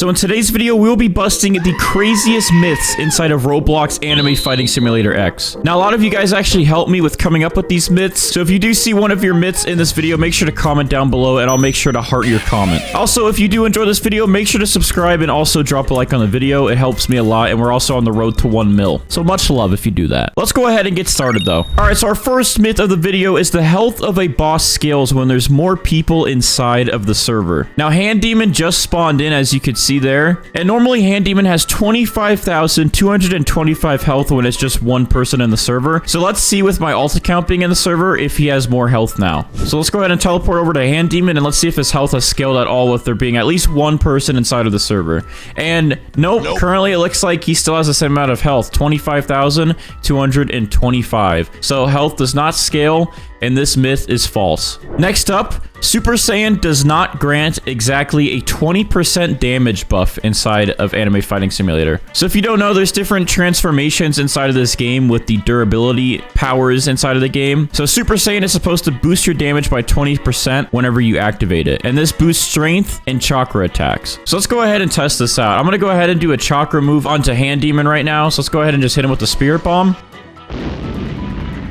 So in today's video, we'll be busting the craziest myths inside of Roblox Anime Fighting Simulator X. Now, a lot of you guys actually helped me with coming up with these myths, so if you do see one of your myths in this video, make sure to comment down below, and I'll make sure to heart your comment. Also, if you do enjoy this video, make sure to subscribe and also drop a like on the video. It helps me a lot, and we're also on the road to 1 mil. So much love if you do that. Let's go ahead and get started, though. Alright, so our first myth of the video is the health of a boss scales when there's more people inside of the server. Now, Hand Demon just spawned in, as you can see there, and normally Hand Demon has 25,225 health when it's just one person in the server. So let's see with my alt account being in the server if he has more health now. So let's go ahead and teleport over to Hand Demon and let's see if his health has scaled at all with there being at least one person inside of the server. And nope. Currently it looks like he still has the same amount of health, 25,225. So health does not scale, and this myth is false. Next up, Super Saiyan does not grant exactly a 20% damage buff inside of Anime Fighting Simulator. So if you don't know, there's different transformations inside of this game with the durability powers inside of the game. So Super Saiyan is supposed to boost your damage by 20% whenever you activate it. And this boosts strength and chakra attacks. So let's go ahead and test this out. I'm going to go ahead and do a chakra move onto Hand Demon right now. So let's go ahead and just hit him with the Spirit Bomb.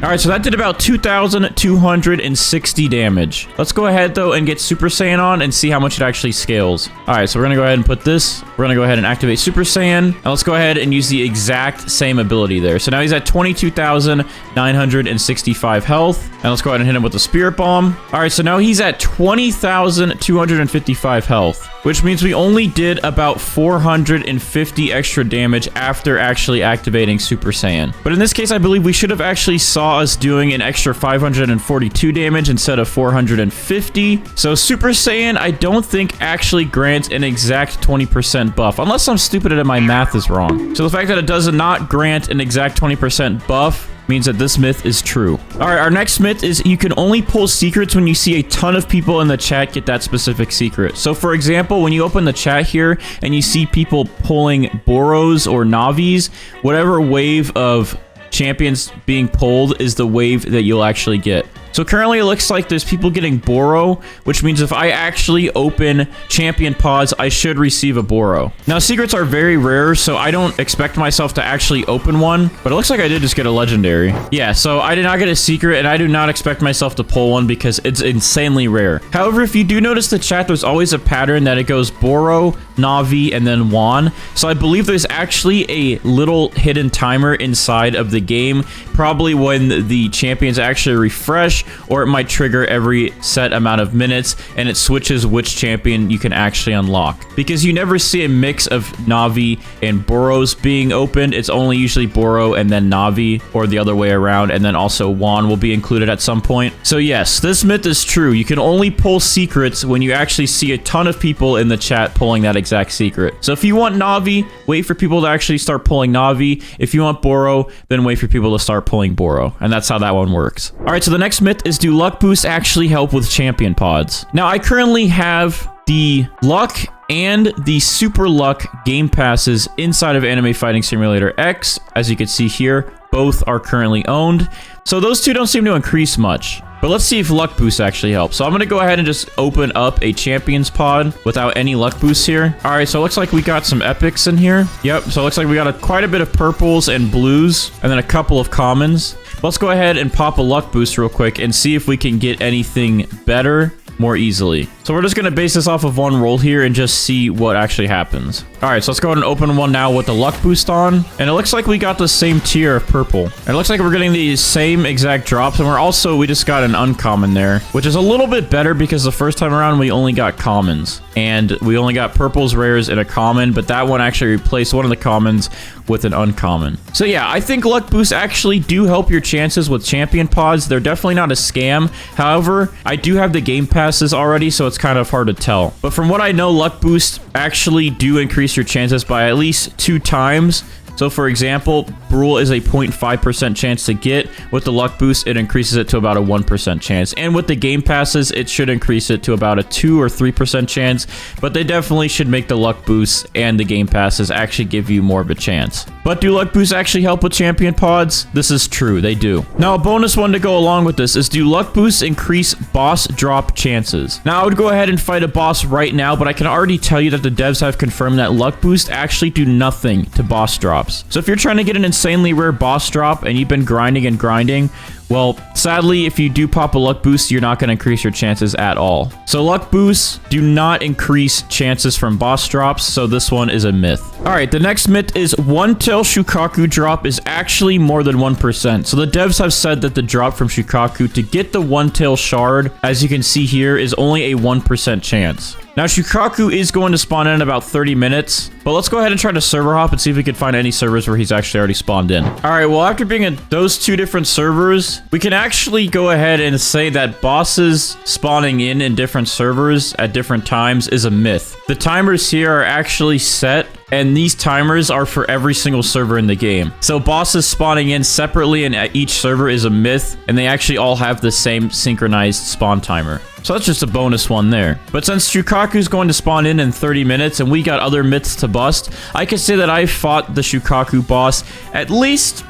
Alright, so that did about 2,260 damage. Let's go ahead, though, and get Super Saiyan on and see how much it actually scales. Alright, so we're going to go ahead and put this. We're going to go ahead and activate Super Saiyan. And let's go ahead and use the exact same ability there. So now he's at 22,965 health. And let's go ahead and hit him with the Spirit Bomb. Alright, so now he's at 20,255 health, which means we only did about 450 extra damage after actually activating Super Saiyan. But in this case, I believe we should have actually saw us doing an extra 542 damage instead of 450. So Super Saiyan, I don't think actually grants an exact 20% buff, unless I'm stupid and my math is wrong. So the fact that it does not grant an exact 20% buff means that this myth is true. All right, our next myth is you can only pull secrets when you see a ton of people in the chat get that specific secret. So for example, when you open the chat here and you see people pulling Boros or Navis, whatever wave of champions being pulled is the wave that you'll actually get. So currently it looks like there's people getting Boro, which means if I actually open champion pods, I should receive a Boro. Now secrets are very rare, so I don't expect myself to actually open one, but it looks like I did just get a legendary. Yeah, so I did not get a secret, and I do not expect myself to pull one because it's insanely rare. However, if you do notice the chat, there's always a pattern that it goes Boro, Navi, and then Juan. So I believe there's actually a little hidden timer inside of the game, probably when the champions actually refresh, or it might trigger every set amount of minutes, and it switches which champion you can actually unlock. Because you never see a mix of Navi and Boros being opened. It's only usually Boro and then Navi, or the other way around, and then also Juan will be included at some point. So yes, this myth is true. You can only pull secrets when you actually see a ton of people in the chat pulling that exact secret. So if you want Navi, wait for people to actually start pulling Navi. If you want Boro, then wait for people to start pulling Boro. And that's how that one works. All right, so the next myth is, do luck boosts actually help with champion pods? Now, I currently have the luck and the super luck game passes inside of Anime Fighting Simulator X. As you can see here, both are currently owned. So those two don't seem to increase much. But let's see if luck boost actually helps. So I'm going to go ahead and just open up a champions pod without any luck boosts here. All right, so it looks like we got some epics in here. Yep, so it looks like we got quite a bit of purples and blues, and then a couple of commons. Let's go ahead and pop a luck boost real quick and see if we can get anything better more easily. So we're just going to base this off of one roll here and just see what actually happens. All right, so let's go ahead and open one now with the luck boost on. And it looks like we got the same tier of purple. And it looks like we're getting the same exact drops. And we just got an uncommon there, which is a little bit better because the first time around we only got commons. And we only got purples, rares, and a common. But that one actually replaced one of the commons with an uncommon. So yeah, I think luck boosts actually do help your chances with champion pods. They're definitely not a scam. However, I do have the game passes already, so it's kind of hard to tell. But from what I know, luck boosts actually do increase your chances by at least 2 times. So for example, Brule is a 0.5% chance to get. With the luck boost, it increases it to about a 1% chance. And with the game passes, it should increase it to about a 2 or 3% chance. But they definitely should make the luck boosts and the game passes actually give you more of a chance. But do luck boosts actually help with champion pods? This is true, they do. Now, a bonus one to go along with this is, do luck boosts increase boss drop chances? Now, I would go ahead and fight a boss right now, but I can already tell you that the devs have confirmed that luck boosts actually do nothing to boss drops. So if you're trying to get an insanely rare boss drop and you've been grinding and grinding, well, sadly, if you do pop a luck boost, you're not going to increase your chances at all. So luck boosts do not increase chances from boss drops, so this one is a myth. All right, the next myth is one-tail Shukaku drop is actually more than 1%. So the devs have said that the drop from Shukaku to get the one-tail shard, as you can see here, is only a 1% chance. Now, Shukaku is going to spawn in about 30 minutes, but let's go ahead and try to server hop and see if we can find any servers where he's actually already spawned in. All right, well, after being at those two different servers, we can actually go ahead and say that bosses spawning in different servers at different times is a myth. The timers here are actually set, and these timers are for every single server in the game. So bosses spawning in separately in each server is a myth, and they actually all have the same synchronized spawn timer. So that's just a bonus one there. But since Shukaku's going to spawn in 30 minutes and we got other myths to bust, I can say that I fought the Shukaku boss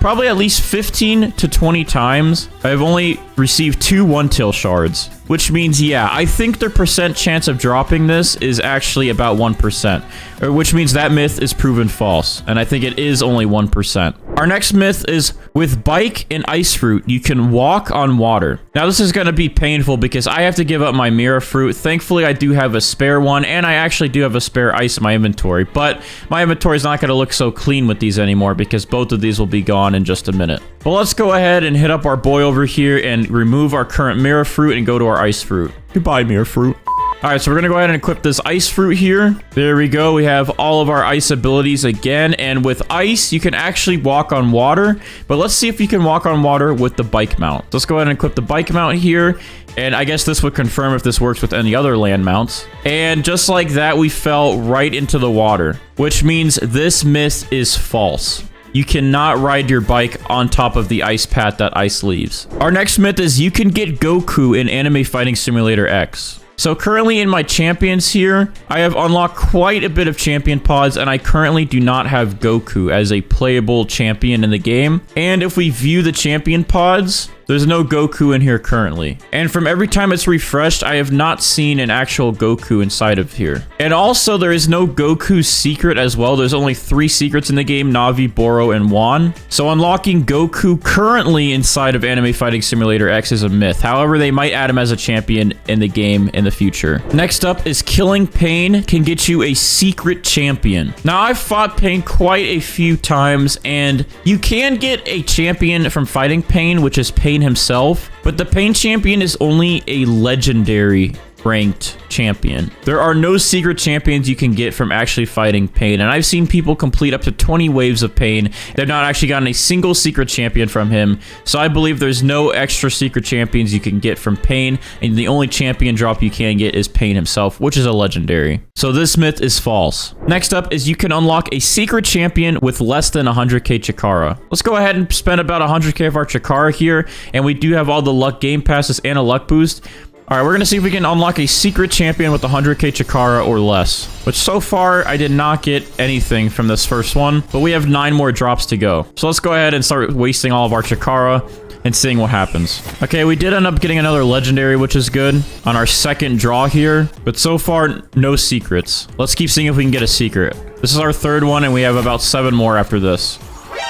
probably at least 15 to 20 times. I've only received 2 one-tail shards, which means, yeah, I think their percent chance of dropping this is actually about 1%, which means that myth is proven false, and I think it is only 1%. Our next myth is, with bike and ice fruit, you can walk on water. Now, this is going to be painful because I have to give up my mirror fruit. Thankfully, I do have a spare one, and I actually do have a spare ice in my inventory, but my inventory is not going to look so clean with these anymore because both of these will be gone in just a minute. But let's go ahead and hit up our boy over here and remove our current mirror fruit and go to our ice fruit. Goodbye, mirror fruit. All right, so we're going to go ahead and equip this ice fruit here. There we go. We have all of our ice abilities again. And with ice, you can actually walk on water. But let's see if you can walk on water with the bike mount. Let's go ahead and equip the bike mount here. And I guess this would confirm if this works with any other land mounts. And just like that, we fell right into the water, which means this myth is false. You cannot ride your bike on top of the ice path that ice leaves. Our next myth is you can get Goku in Anime Fighting Simulator X. So currently in my champions here, I have unlocked quite a bit of champion pods, and I currently do not have Goku as a playable champion in the game. And if we view the champion pods, there's no Goku in here currently. And from every time it's refreshed, I have not seen an actual Goku inside of here. And also, there is no Goku secret as well. There's only 3 secrets in the game: Navi, Boro, and Wan. So unlocking Goku currently inside of Anime Fighting Simulator X is a myth. However, they might add him as a champion in the game in the future. Next up is killing Pain can get you a secret champion. Now, I've fought Pain quite a few times, and you can get a champion from fighting Pain, which is Pain himself, but the Pain champion is only a legendary ranked champion. There are no secret champions you can get from actually fighting Pain, and I've seen people complete up to 20 waves of Pain. They've not actually gotten a single secret champion from him, so I believe there's no extra secret champions you can get from Pain, and the only champion drop you can get is Pain himself, which is a legendary. So this myth is false. Next up is you can unlock a secret champion with less than 100k Chikara. Let's go ahead and spend about 100k of our Chikara here, and we do have all the luck game passes and a luck boost. All right, we're going to see if we can unlock a secret champion with 100k Chikara or less. Which so far, I did not get anything from this first one, but we have 9 more drops to go. So let's go ahead and start wasting all of our Chikara and seeing what happens. Okay, we did end up getting another legendary, which is good, on our second draw here. But so far, no secrets. Let's keep seeing if we can get a secret. This is our 3rd one, and we have about 7 more after this.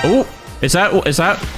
Oh, is that?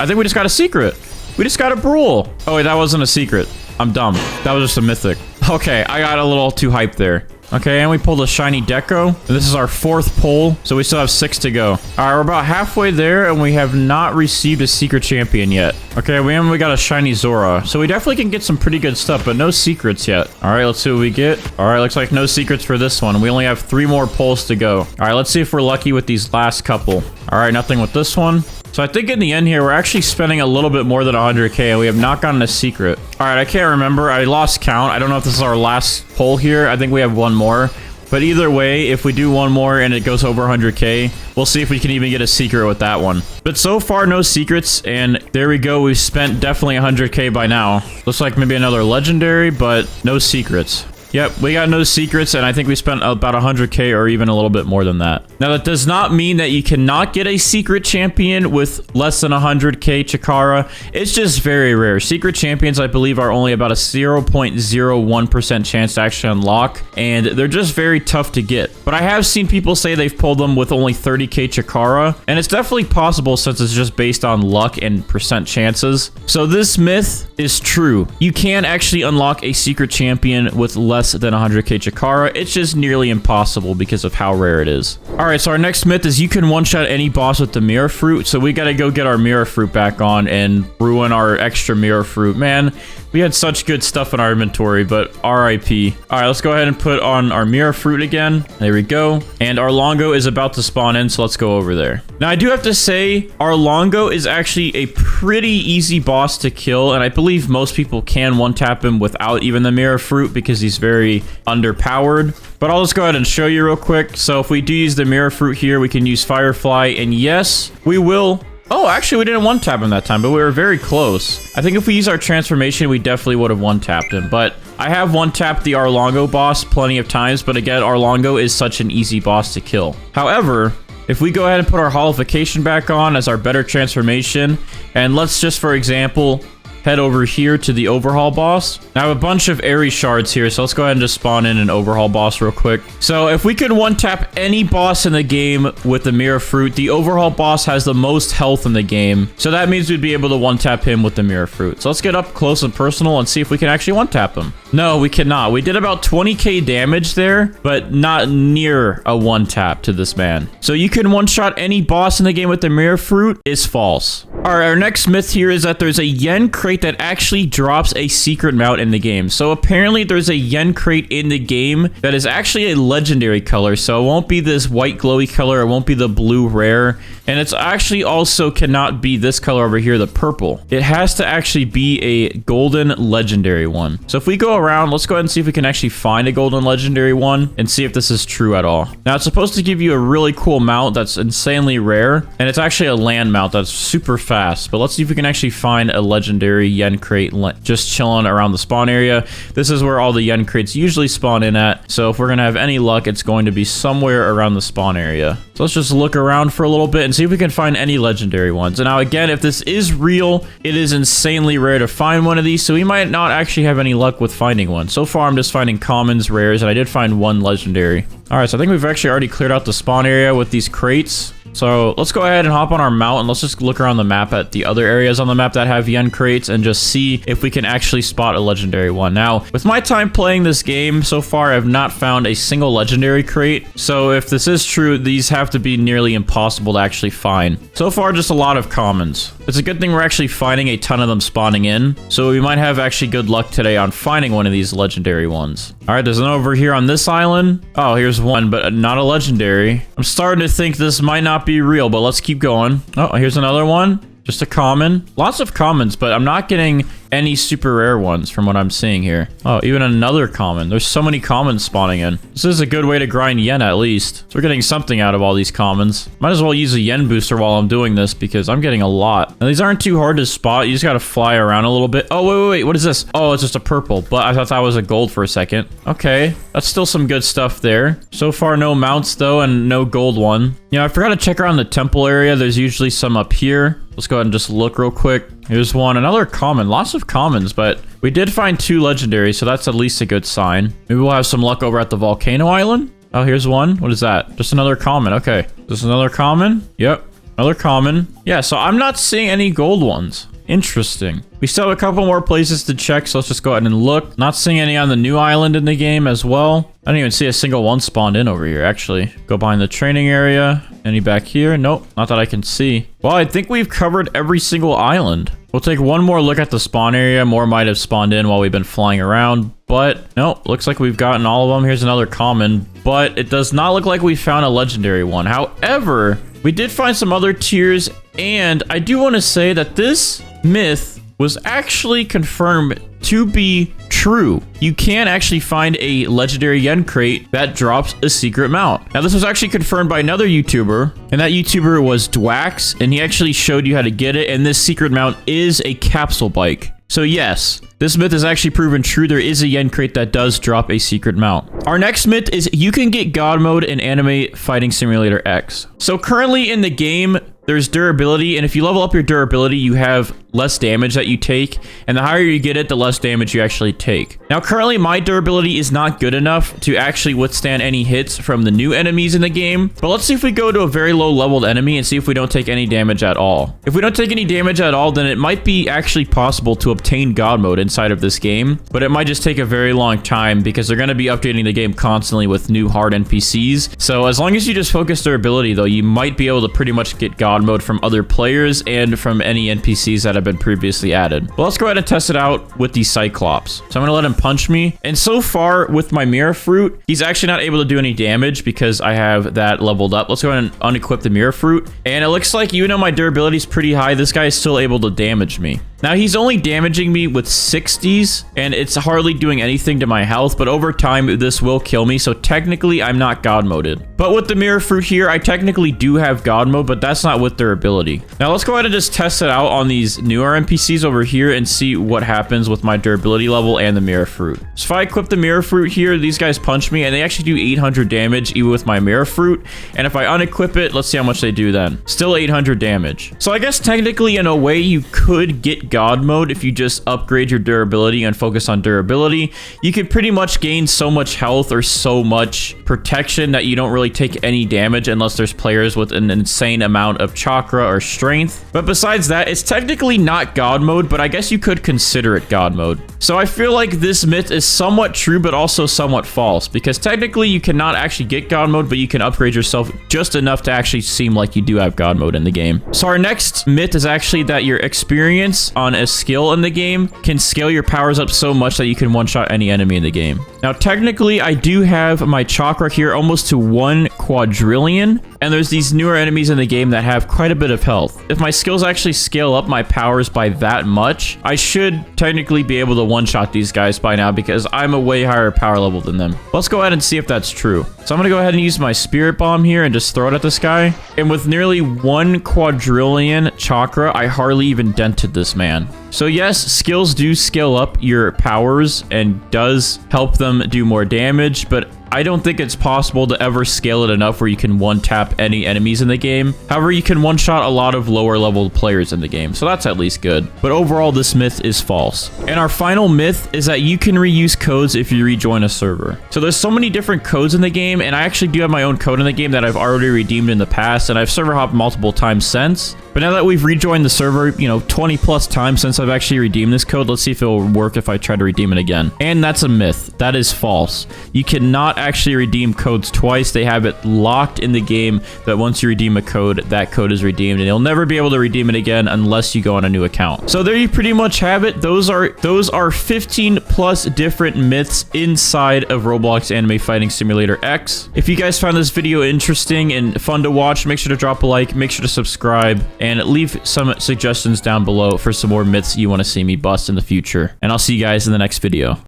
I think we just got a secret. We just got a Brule. Oh, wait, that wasn't a secret. I'm dumb. That was just a mythic. Okay, I got a little too hyped there. Okay, and we pulled a shiny Deco. And this is our 4th pull, so we still have 6 to go. All right, we're about halfway there, and we have not received a secret champion yet. Okay, we got a shiny Zora. So we definitely can get some pretty good stuff, but no secrets yet. All right, let's see what we get. All right, looks like no secrets for this one. We only have 3 more pulls to go. All right, let's see if we're lucky with these last couple. All right, nothing with this one. So I think in the end here, we're actually spending a little bit more than 100k, and we have not gotten a secret. All right, I can't remember. I lost count. I don't know if this is our last pull here. I think we have 1 more. But either way, if we do 1 more and it goes over 100k, we'll see if we can even get a secret with that one. But so far, no secrets, and there we go. We've spent definitely 100k by now. Looks like maybe another legendary, but no secrets. Yep, we got no secrets, and I think we spent about 100k or even a little bit more than that. Now, that does not mean that you cannot get a secret champion with less than 100k Chikara. It's just very rare. Secret champions, I believe, are only about a 0.01% chance to actually unlock, and they're just very tough to get. But I have seen people say they've pulled them with only 30k Chikara, and it's definitely possible since it's just based on luck and percent chances. So this myth is true. You can actually unlock a secret champion with less than 100k Chikara. It's just nearly impossible because of how rare it is. All right, so our next myth is you can one-shot any boss with the mirror fruit. So we got to go get our mirror fruit back on and ruin our extra mirror fruit. Man, we had such good stuff in our inventory, but RIP. All right, let's go ahead and put on our mirror fruit again. There we go. And our Longo is about to spawn in, so let's go over there. Now, I do have to say, our Longo is actually a pretty easy boss to kill, and I believe most people can one-tap him without even the mirror fruit because he's very underpowered. But I'll just go ahead and show you real quick. So if we do use the mirror fruit here, we can use Firefly, and yes, we will. Oh, actually, we didn't one-tap him that time, but we were very close. I think if we use our transformation, we definitely would have one-tapped him. But I have one-tapped the Arlongo boss plenty of times, but again, Arlongo is such an easy boss to kill. However, if we go ahead and put our holification back on as our better transformation, and let's just, for example, head over here to the overhaul boss. Now, I have a bunch of Aerie shards here, so let's go ahead and just spawn in an overhaul boss real quick. So if we could one-tap any boss in the game with the mirror fruit, the overhaul boss has the most health in the game. So that means we'd be able to one-tap him with the mirror fruit. So let's get up close and personal and see if we can actually one-tap him. No, we cannot. We did about 20k damage there, but not near a one-tap to this man. So you can one-shot any boss in the game with the mirror fruit is false. All right, our next myth here is that there's a yen crate that actually drops a secret mount in the game. So apparently there's a yen crate in the game that is actually a legendary color. So it won't be this white glowy color. It won't be the blue rare. And it's actually also cannot be this color over here, the purple. It has to actually be a golden legendary one. So if we go around, let's go ahead and see if we can actually find a golden legendary one and see if this is true at all. Now, it's supposed to give you a really cool mount that's insanely rare. And it's actually a land mount that's super fast. But let's see if we can actually find a legendary yen crate just chilling around the spawn area. This is where all the yen crates usually spawn in at. So if we're going to have any luck, it's going to be somewhere around the spawn area. So let's just look around for a little bit and see if we can find any legendary ones. And now again, if this is real, it is insanely rare to find one of these. So we might not actually have any luck with finding one. So far, I'm just finding commons, rares, and I did find one legendary. All right, so I think we've actually already cleared out the spawn area with these crates. So let's go ahead and hop on our mount and let's just look around the map at the other areas on the map that have yen crates and just see if we can actually spot a legendary one. Now, with my time playing this game so far, I've not found a single legendary crate. So if this is true, these have to be nearly impossible to actually find. So far, just a lot of commons. It's a good thing we're actually finding a ton of them spawning in. So we might have actually good luck today on finding one of these legendary ones. All right, there's an over here on this island. Oh, here's one, but not a legendary. I'm starting to think this might not be real, but let's keep going. Oh, here's another one. Just a common. Lots of commons, but I'm not getting any super rare ones from what I'm seeing here. Oh, even another common. There's so many commons spawning in. This is a good way to grind yen at least. So we're getting something out of all these commons. Might as well use a yen booster while I'm doing this because I'm getting a lot. And these aren't too hard to spot. You just got to fly around a little bit. Oh, wait. What is this? Oh, it's just a purple, but I thought that was a gold for a second. Okay. That's still some good stuff there. So far, no mounts though, and no gold one. You know, I forgot to check around the temple area. There's usually some up here. Let's go ahead and just look real quick. Here's one, another common, lots of commons, but we did find 2 legendaries, so that's at least a good sign. Maybe we'll have some luck over at the volcano island. Oh, here's one. What is that? Just another common. Okay. This is another common. Yep. Another common. Yeah, so I'm not seeing any gold ones. Interesting. We still have a couple more places to check, so let's just go ahead and look. Not seeing any on the new island in the game as well. I don't even see a single one spawned in over here, actually. Go behind the training area. Any back here? Nope, not that I can see. Well, I think we've covered every single island. We'll take one more look at the spawn area. More might have spawned in while we've been flying around, but nope, looks like we've gotten all of them. Here's another common, but it does not look like we found a legendary one. However, we did find some other tiers, and I do want to say that this myth was actually confirmed to be true. You can actually find a legendary yen crate that drops a secret mount. Now, this was actually confirmed by another YouTuber, and that YouTuber was Dwax, and he actually showed you how to get it, and this secret mount is a capsule bike. So yes, this myth is actually proven true. There is a yen crate that does drop a secret mount. Our next myth is you can get God mode in Anime Fighting Simulator X. So currently in the game, there's durability, and if you level up your durability, you have less damage that you take, and the higher you get it, the less damage you actually take. Now, currently, my durability is not good enough to actually withstand any hits from the new enemies in the game, but let's see if we go to a very low-leveled enemy and see if we don't take any damage at all. If we don't take any damage at all, then it might be actually possible to obtain God mode inside of this game, but it might just take a very long time because they're going to be updating the game constantly with new hard NPCs. So as long as you just focus durability, though, you might be able to pretty much get God mode from other players and from any NPCs that have been previously added. Well, let's go ahead and test it out with the Cyclops. So I'm gonna let him punch me, and so far with my Mirror Fruit, he's actually not able to do any damage because I have that leveled up. Let's go ahead and unequip the Mirror Fruit, and it looks like even though my durability is pretty high, this guy is still able to damage me. Now, he's only damaging me with 60s, and it's hardly doing anything to my health, but over time, this will kill me, so technically, I'm not God moded. But with the Mirror Fruit here, I technically do have God mode, but that's not with durability. Now, let's go ahead and just test it out on these newer NPCs over here and see what happens with my durability level and the Mirror Fruit. So if I equip the Mirror Fruit here, these guys punch me, and they actually do 800 damage, even with my Mirror Fruit. And if I unequip it, let's see how much they do then. Still 800 damage. So I guess technically, in a way, you could get God mode if you just upgrade your durability and focus on durability. You can pretty much gain so much health or so much protection that you don't really take any damage unless there's players with an insane amount of chakra or strength. But besides that, it's technically not God mode, but I guess you could consider it God mode. So I feel like this myth is somewhat true, but also somewhat false, because technically you cannot actually get God mode, but you can upgrade yourself just enough to actually seem like you do have God mode in the game. So our next myth is actually that your experience on a skill in the game can scale your powers up so much that you can one-shot any enemy in the game. Now, technically, I do have my chakra here almost to 1 quadrillion, and there's these newer enemies in the game that have quite a bit of health. If my skills actually scale up my powers by that much, I should technically be able to one-shot these guys by now because I'm a way higher power level than them. Let's go ahead and see if that's true. So I'm going to go ahead and use my Spirit Bomb here and just throw it at this guy. And with nearly 1 quadrillion chakra, I hardly even dented this man. So yes, skills do scale up your powers and does help them do more damage, but I don't think it's possible to ever scale it enough where you can one-tap any enemies in the game. However, you can one-shot a lot of lower-level players in the game, so that's at least good. But overall, this myth is false. And our final myth is that you can reuse codes if you rejoin a server. So there's so many different codes in the game, and I actually do have my own code in the game that I've already redeemed in the past, and I've server hopped multiple times since. But now that we've rejoined the server, 20 plus times since I've actually redeemed this code, let's see if it will work if I try to redeem it again. And that's a myth. That is false. You cannot actually redeem codes twice. They have it locked in the game that once you redeem a code, that code is redeemed, and you'll never be able to redeem it again unless you go on a new account. So there you pretty much have it. Those are 15 plus different myths inside of Roblox Anime Fighting Simulator X. If you guys found this video interesting and fun to watch, make sure to drop a like, make sure to subscribe, and leave some suggestions down below for some more myths you want to see me bust in the future. And I'll see you guys in the next video.